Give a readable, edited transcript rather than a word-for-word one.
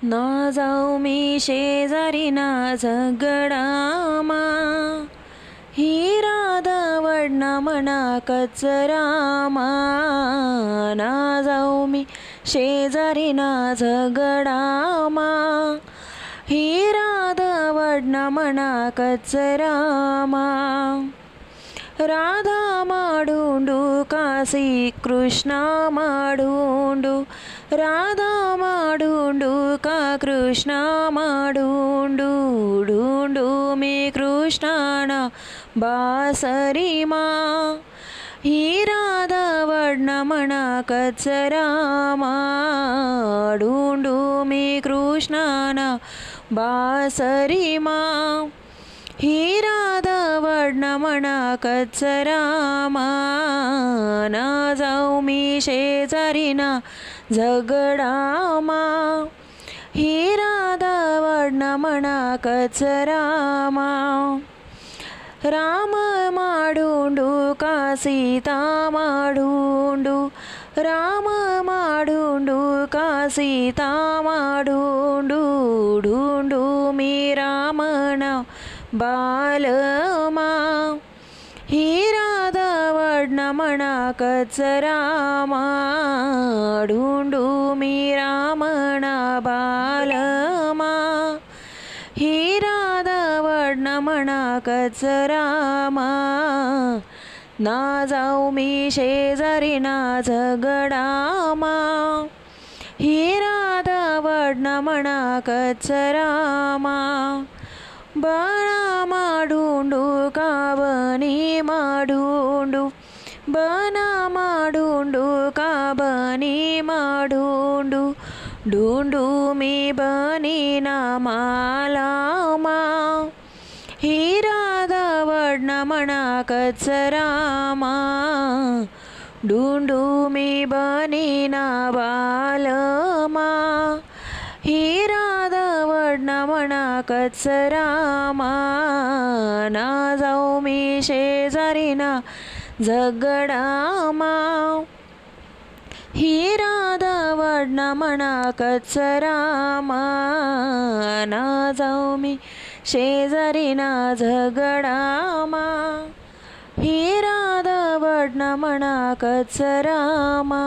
ना जाऊ मी शेजारी ना झगडामा, ही राधा वडना म्हणा कचरामा। ना जाऊ मी शेजारी ना झगडामा, ही राधा वडना म्हणा कचरामा। राधा माडुंडु काशी कृष्णा माडुंडु, राधा माडुंडु का कृष्णा माडुंडु। डुंडु मी कृष्णाना बासरीमा, ही राधा वडना म्हणा कचरामा। डुंडु मी कृष्णाना बासरीमा, ही राधा वडना म्हणा कचरामा। ना जाऊ मी शेजारी ना झगडामा, ही राधा वडना म्हणा कचरामा। राम माडुंडु का सीता माडुंडु, राम माडुंडु का सीता माडुंडु। डुंडु मी रामना बालमा, ही राधा वडना म्हणा कचरामा। डुंडु मी रामना बालमा, ही राधा वडना म्हणा कचरामा। ना जाऊ मी शेजारी ना झगडामा, ही राधा वडना म्हणा कचरामा। बना माडुंडु का बनी माडुंडु, बना माडुंडु का बनी माडुंडु। डुंडु मी बनी ना मालामा, ही राधा वडना म्हणा कचरामा। डुंडु मी बनी ना बालमा, ही राधा वडना म्हणा कचरामा। ना जाऊ मी शेजारी ना झगडामा, ही राधा वडना म्हणा कचरामा। ना जाऊ मी शेजारी ना झगडामा, ही राधा वडना म्हणा कचरामा।